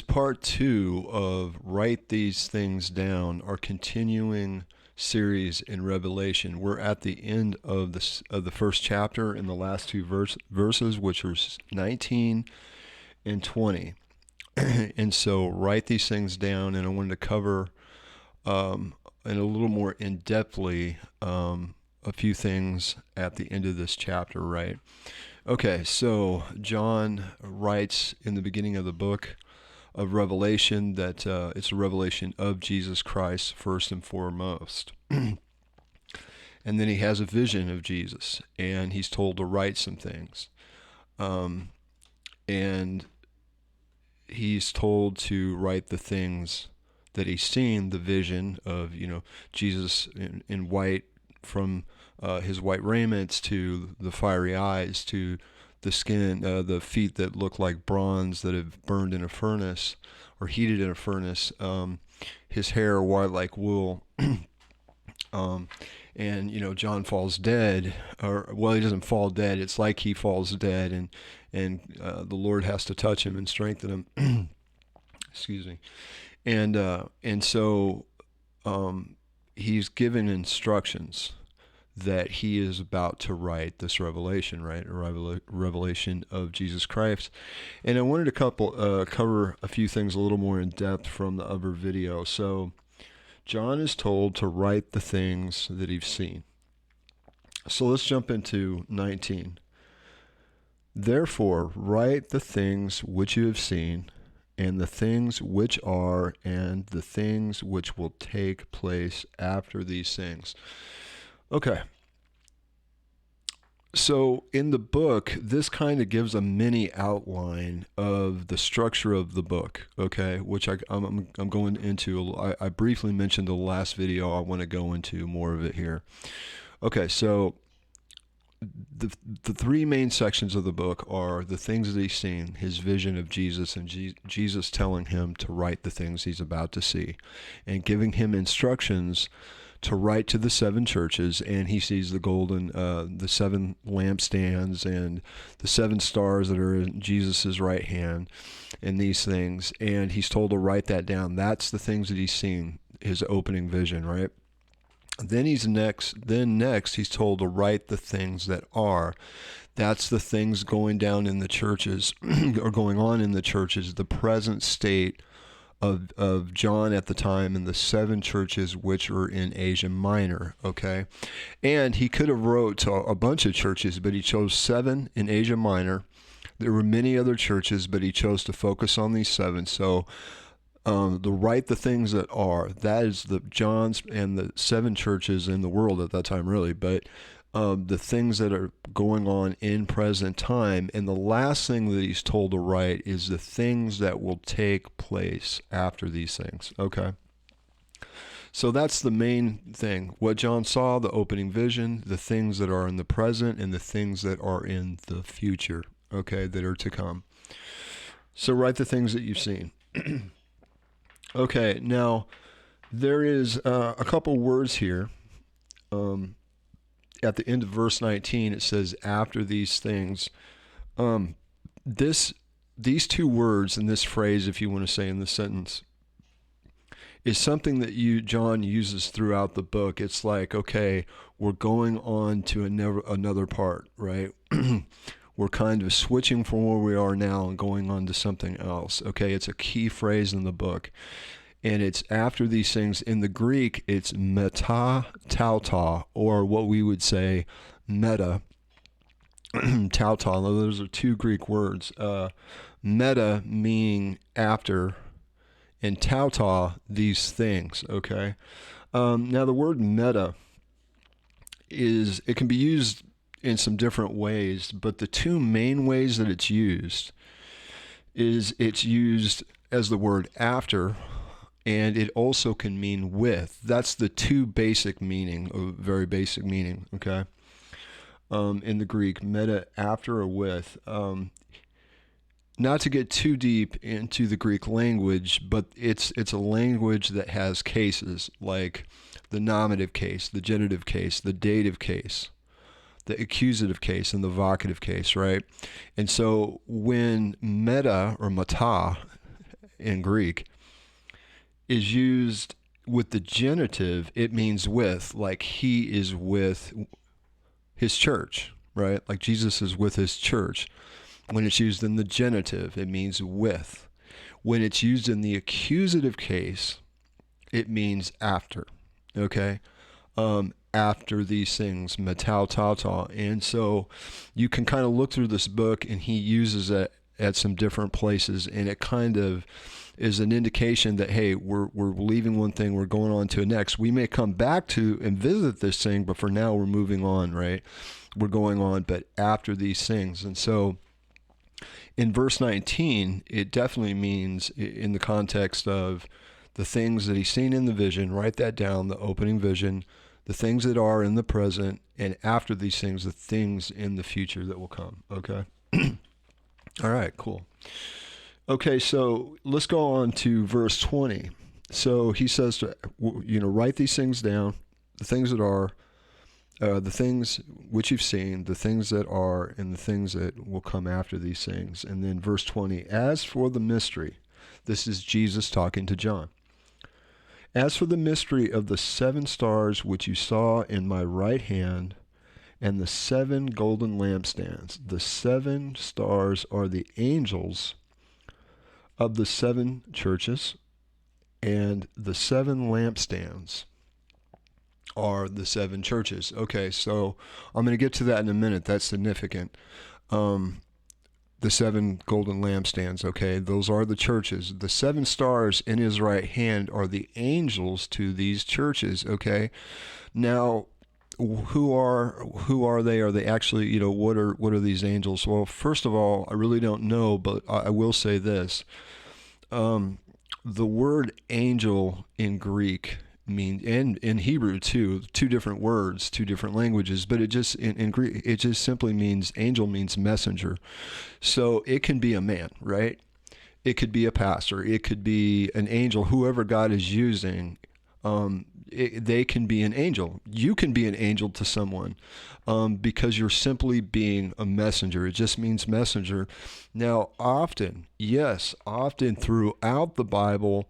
Part two of Write These Things Down, our continuing series in Revelation. We're at the end of the first chapter in the last two verses, which are 19 and 20. And so write these things down, and I wanted to cover in a little more in-depthly a few things at the end of this chapter, right? Okay, so John writes in the beginning of the book of Revelation that it's a revelation of Jesus Christ first and foremost. And then he has a vision of Jesus, and he's told to write some things. And he's told to write the things that he's seen, the vision of, Jesus in white, from his white raiments to the fiery eyes to the skin, the feet that look like bronze that have burned in a furnace or heated in a furnace, his hair white like wool. And John falls dead, or well, he doesn't fall dead. It's like he falls dead, and the Lord has to touch him and strengthen him. Excuse me. And so he's given instructions that he is about to write this revelation, right? A revelation of Jesus Christ. And I wanted to cover a few things a little more in depth from the other video. So John is told to write the things that he's seen. So let's jump into 19. Therefore, write the things which you have seen, and the things which are, and the things which will take place after these things. Okay. So in the book, this kind of gives a mini outline of the structure of the book, okay, which I'm going into. I briefly mentioned the last video. I want to go into more of it here. Okay, so the three main sections of the book are the things that he's seen, his vision of Jesus, and Jesus telling him to write the things he's about to see, and giving him instructions to write to the seven churches. And he sees the seven lampstands and the seven stars that are in Jesus's right hand, and these things. And he's told to write that down. That's the things that he's seen, his opening vision, right? Then next he's told to write the things that are. That's the things going down in the churches or going on in the churches, the present state of John at the time in the seven churches which are in Asia Minor, okay? And he could have wrote to a bunch of churches, but he chose seven in Asia Minor. There were many other churches, but he chose to focus on these seven. So the write the things that are, that is the John's and the seven churches in the world at that time, really, but the things that are going on in present time. And the last thing that he's told to write is the things that will take place after these things. Okay. So that's the main thing. What John saw, the opening vision, the things that are in the present, and the things that are in the future, okay, that are to come. So write the things that you've seen. Okay, now there is a couple words here. At the end of verse 19, it says, after these things. These two words in this phrase, if you want to say in this sentence, is something that John uses throughout the book. It's like, okay, we're going on to another part, right? We're kind of switching from where we are now and going on to something else. Okay, it's a key phrase in the book. And it's after these things. In the Greek, it's meta tauta, or what we would say meta tauta. Those are two Greek words. Meta meaning after, and tauta, these things, okay? Now the word meta it can be used in some different ways, but the two main ways that it's used is it's used as the word after, and it also can mean with. That's the two basic meaning, very basic meaning, okay? In the Greek, meta, after or with. Not to get too deep into the Greek language, but it's a language that has cases, like the nominative case, the genitive case, the dative case, the accusative case, and the vocative case, right? And so when meta or mata in Greek, is used with the genitive. It means with, like he is with his church, right? Like Jesus is with his church. When it's used in the genitive, it means with. When it's used in the accusative case, it means after, okay? After these things, metau tauta. And so you can kind of look through this book, and he uses it at some different places, and it kind of is an indication that, hey, we're leaving one thing, we're going on to the next. We may come back to and visit this thing, but for now we're moving on, right? We're going on, but after these things. And so in verse 19, it definitely means, in the context of the things that he's seen in the vision, write that down, the opening vision, the things that are in the present, and after these things, the things in the future that will come, okay? All right, cool. Okay, so let's go on to verse 20. So he says to, write these things down, the things that are, the things which you've seen, the things that are, and the things that will come after these things. And then verse 20, as for the mystery, this is Jesus talking to John. As for the mystery of the 7 stars which you saw in my right hand, and the 7 golden lampstands, the 7 stars are the angels of the 7 churches, and the 7 lampstands are the 7 churches. Okay, so I'm going to get to that in a minute. That's significant. The 7 golden lampstands, okay, those are the churches. The 7 stars in his right hand are the angels to these churches, okay? Now, who are they? Are they actually, what are these angels? Well, first of all, I really don't know, but I will say this. The word angel in Greek mean, and in Hebrew too, 2 different words, 2 different languages, but it just in Greek, it just simply means, angel means messenger. So it can be a man, right? It could be a pastor, it could be an angel, whoever God is using. They can be an angel. You can be an angel to someone, because you're simply being a messenger. It just means messenger. Now, often throughout the Bible,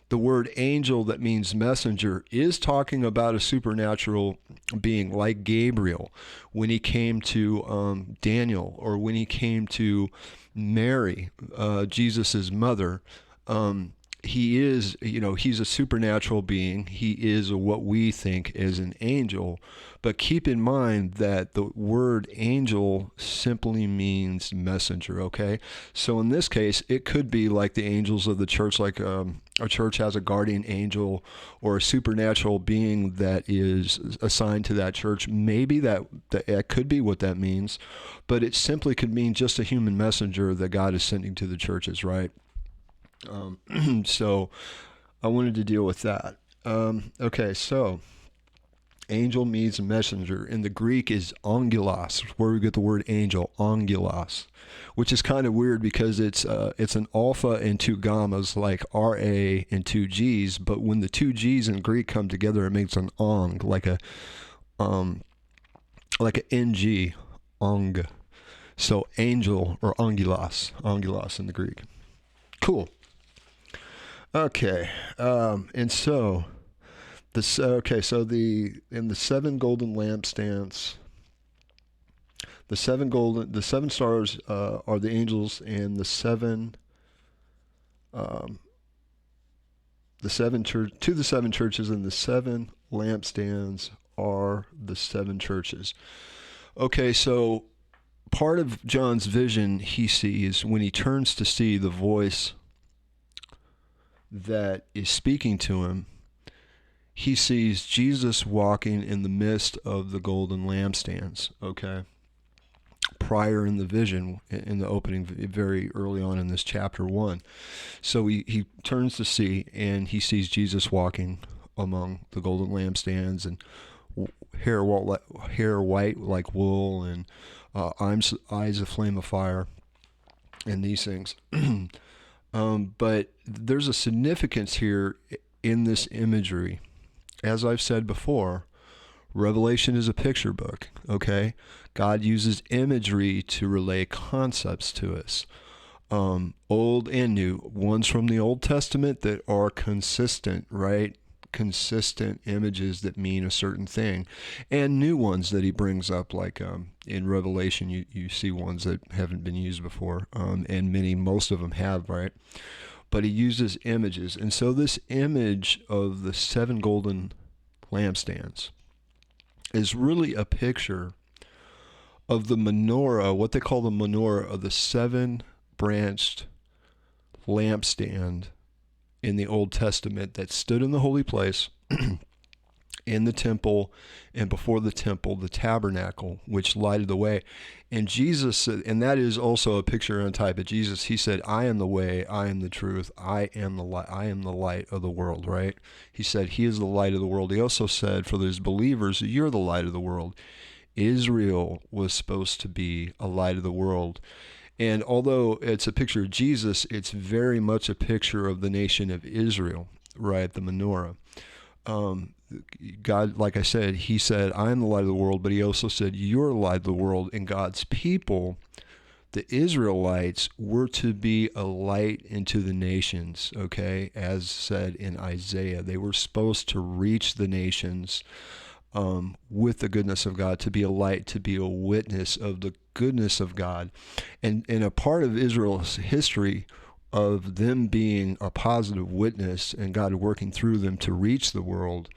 the word angel that means messenger is talking about a supernatural being, like Gabriel when he came to Daniel, or when he came to Mary, Jesus's mother. He is, he's a supernatural being. He is what we think is an angel. But keep in mind that the word angel simply means messenger, okay? So in this case, it could be like the angels of the church, like a church has a guardian angel or a supernatural being that is assigned to that church. Maybe that could be what that means, but it simply could mean just a human messenger that God is sending to the churches, right? So I wanted to deal with that. Okay, so angel means messenger. In the Greek is angelos, where we get the word angel, angelos, which is kind of weird because it's an alpha and 2 gammas, like RA and 2 Gs, but when the 2 Gs in Greek come together, it makes an ong, like a NG, ong. So angel, or angelos in the Greek. Cool. Okay, and so in the 7 golden lampstands, the 7 stars are the angels, and the 7 churches, and the 7 lampstands are the 7 churches. Okay, so part of John's vision he sees when he turns to see the voice that is speaking to him, he sees Jesus walking in the midst of the golden lampstands, okay? Prior in the vision, in the opening, very early on in this chapter 1. So he turns to see, and he sees Jesus walking among the golden lampstands, and hair white like wool, and eyes a flame of fire, and these things. But there's a significance here in this imagery. As I've said before, Revelation is a picture book, okay? God uses imagery to relay concepts to us. old and new, ones from the Old Testament that are consistent, right? Consistent images that mean a certain thing, and new ones that he brings up, like in Revelation, you see ones that haven't been used before, and most of them have, right? But he uses images. And so this image of the seven golden lampstands is really a picture of the menorah, what they call the menorah, of the seven branched lampstand in the Old Testament that stood in the holy place in the temple, and before the temple, the tabernacle, which lighted the way. And Jesus said, and that is also a picture and type of Jesus. He said, I am the way, I am the truth, I am the light, I am the light of the world, right? He said he is the light of the world. He also said, for those believers, you're the light of the world. Israel was supposed to be a light of the world. And although it's a picture of Jesus, it's very much a picture of the nation of Israel, right? The menorah. God, like I said, he said, I am the light of the world, but he also said, you're the light of the world. And God's people, the Israelites, were to be a light into the nations, okay? As said in Isaiah, they were supposed to reach the nations with the goodness of God, to be a light, to be a witness of the goodness of God. And a part of Israel's history of them being a positive witness and God working through them to reach the world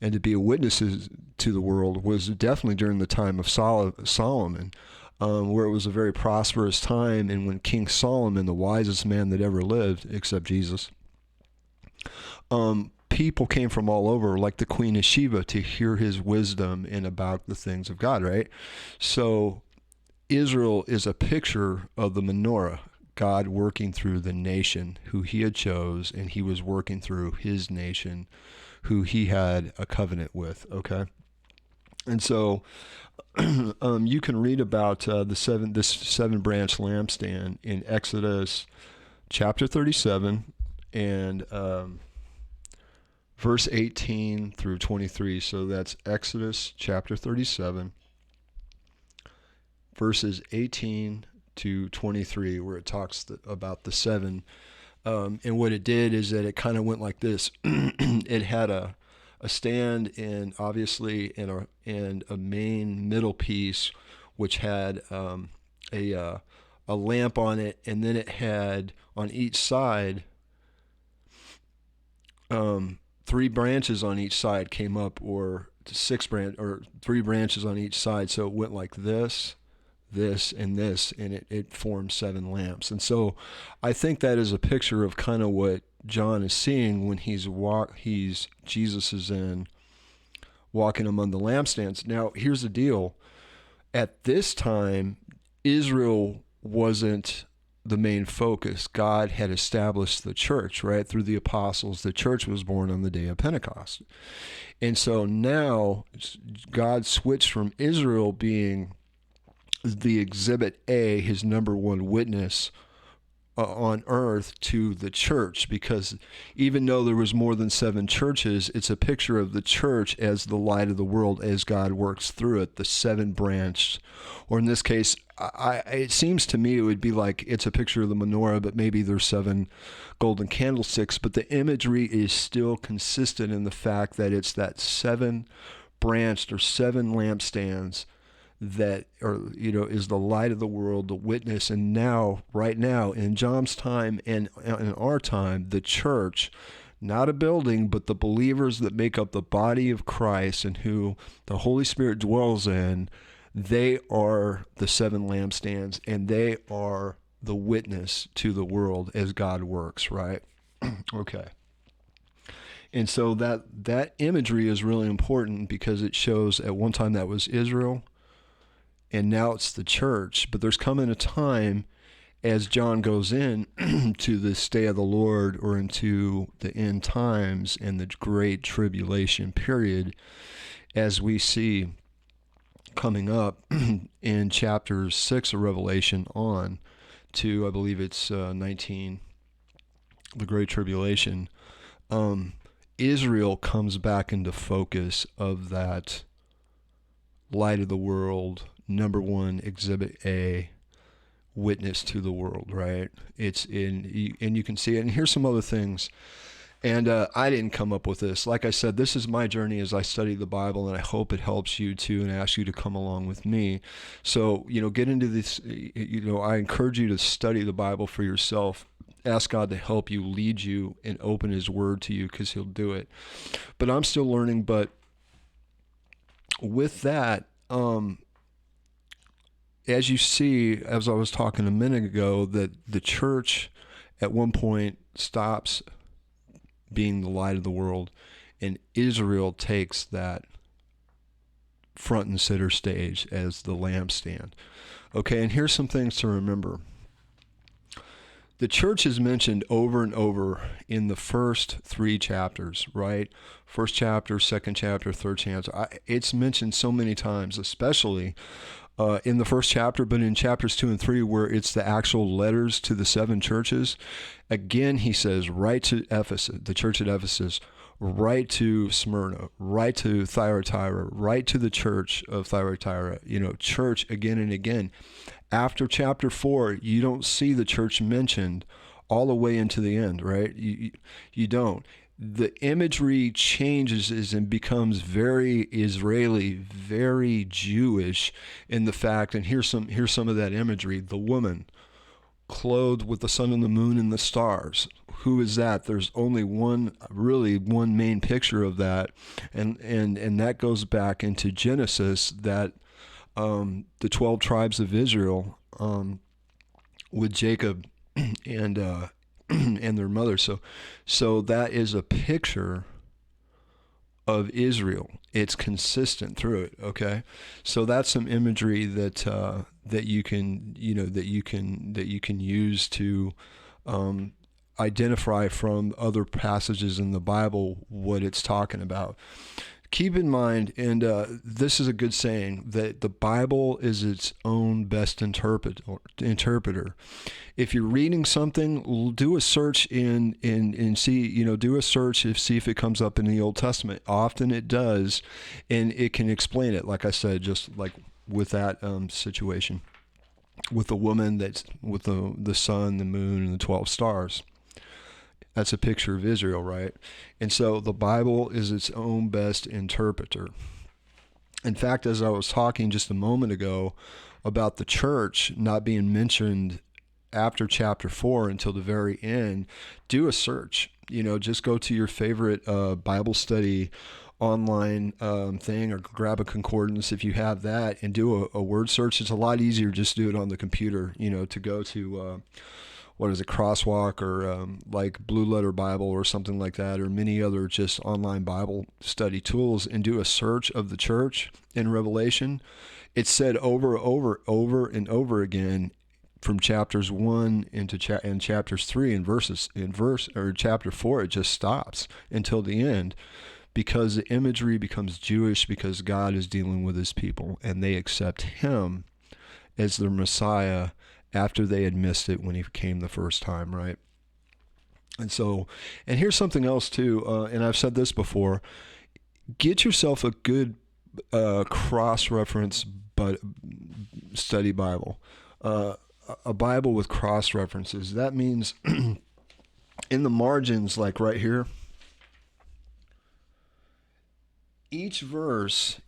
and to be a witness to the world was definitely during the time of Solomon, where it was a very prosperous time, and when King Solomon, the wisest man that ever lived, except Jesus, people came from all over, like the Queen of Sheba, to hear his wisdom and about the things of God, right? So Israel is a picture of the menorah, God working through the nation who he had chose, and he was working through his nation who he had a covenant with, okay? And so you can read about this seven branch lampstand in Exodus chapter 37 and verse 18 through 23. So that's Exodus chapter 37, verses 18 to 23, where it talks about the seven. And what it did is that it kind of went like this. It had a stand, and obviously and a main middle piece, which had a lamp on it, and then it had on each side three branches on each side came up, or three branches on each side. So it went like this, and this, and it formed seven lamps. And so I think that is a picture of kind of what John is seeing when Jesus is walking among the lampstands. Now, here's the deal. At this time, Israel wasn't the main focus. God had established the church, right? Through the apostles, the church was born on the day of Pentecost. And so now God switched from Israel being the exhibit A, his number one witness on earth, to the church, because even though there was more than seven churches, it's a picture of the church as the light of the world as God works through it, the seven branched, or in this case, it seems to me it would be like it's a picture of the menorah, but maybe there's seven golden candlesticks, but the imagery is still consistent in the fact that it's that seven branched or seven lampstands that is the light of the world, the witness. And now, right now, in John's time and in our time, the church, not a building, but the believers that make up the body of Christ and who the Holy Spirit dwells in, they are the seven lampstands, and they are the witness to the world as God works, right? Okay. And so that imagery is really important because it shows at one time that was Israel, and now it's the church. But there's coming a time as John goes in to this day of the Lord, or into the end times and the great tribulation period, as we see coming up in chapter 6 of Revelation on to, I believe it's 19, the great tribulation. Israel comes back into focus of that light of the world, number one, exhibit A, witness to the world, right? It's in, and you can see it. And here's some other things. And I didn't come up with this. Like I said, this is my journey as I study the Bible, and I hope it helps you too, and ask you to come along with me. So, get into this. I encourage you to study the Bible for yourself. Ask God to help you, lead you, and open His Word to you, because He'll do it. But I'm still learning. But with that, as you see, as I was talking a minute ago, that the church at one point stops being the light of the world, and Israel takes that front and center stage as the lampstand. Okay, and here's some things to remember. The church is mentioned over and over in the first 3 chapters, right? First chapter, second chapter, third chapter. It's mentioned so many times, especially in the first chapter, but in chapters 2 and 3, where it's the actual letters to the 7 churches. Again, he says, write to Ephesus, the church at Ephesus, write to Smyrna, write to Thyatira, write to the church of Thyatira, church again and again. After chapter 4, you don't see the church mentioned all the way into the end, right? You don't. The imagery changes and becomes very Israeli, very Jewish in the fact, and here's some of that imagery. The woman clothed with the sun and the moon and the stars. Who is that? There's only one main picture of that, and that goes back into Genesis, that the 12 tribes of Israel with Jacob and their mother. So that is a picture of Israel. It's consistent through it. Okay, so that's some imagery that you can use to identify from other passages in the Bible what it's talking about. Keep in mind, and this is a good saying, that the Bible is its own best interpreter. If you're reading something, do a search and see, do a search and see if it comes up in the Old Testament. Often it does, and it can explain it. Like I said, just like with that situation, with the woman that's with the sun, the moon, and the 12 stars. That's a picture of Israel, right? And so the Bible is its own best interpreter. In fact, as I was talking just a moment ago about the church not being mentioned after chapter 4 until the very end, do a search. Just go to your favorite Bible study online thing, or grab a concordance if you have that, and do a word search. It's a lot easier just to do it on the computer, to go to Crosswalk, or like Blue Letter Bible or something like that, or many other just online Bible study tools, and do a search of the church in Revelation. It's said over and over again from chapters 1 and chapters 3 and chapter 4. It just stops until the end, because the imagery becomes Jewish, because God is dealing with His people, and they accept Him as their Messiah after they had missed it when He came the first time, right? And here's something else too, and I've said this before: get yourself a good cross-reference study Bible, a Bible with cross-references. That means in the margins, like right here, each verse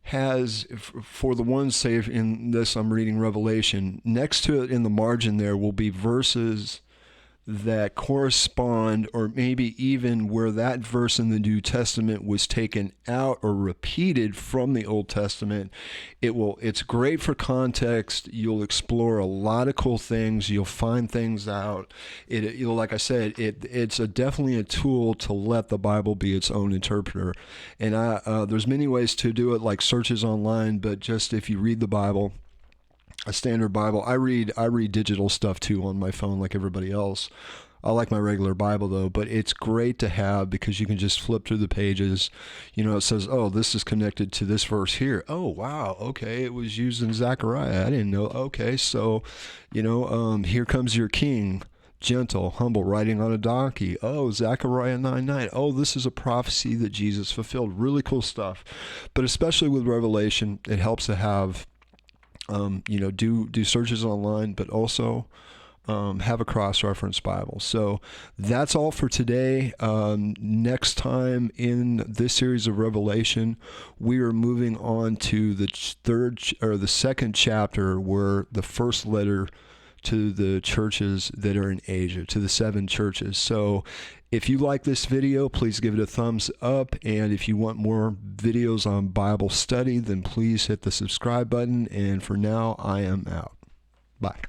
has, for the ones, say in this I'm reading Revelation, next to it in the margin there will be verses that correspond, or maybe even where that verse in the New Testament was taken out or repeated from the Old Testament. It's great for context. You'll explore a lot of cool things. You'll find things out. Like I said, it's definitely a tool to let the Bible be its own interpreter. And there's many ways to do it, like searches online, but just if you read the Bible, a standard Bible. I read digital stuff too on my phone, like everybody else. I like my regular Bible though, but it's great to have, because you can just flip through the pages. It says, oh, this is connected to this verse here. Oh, wow. Okay. It was used in Zechariah. I didn't know. Okay. So, here comes your king, gentle, humble, riding on a donkey. Oh, Zechariah 9:9. Oh, this is a prophecy that Jesus fulfilled. Really cool stuff. But especially with Revelation, it helps to have do searches online, but also have a cross-reference Bible. So that's all for today. Next time in this series of Revelation, we are moving on to the second chapter, where the first letter to the churches that are in Asia, to the 7 churches. So if you like this video, please give it a thumbs up. And if you want more videos on Bible study, then please hit the subscribe button. And for now, I am out. Bye.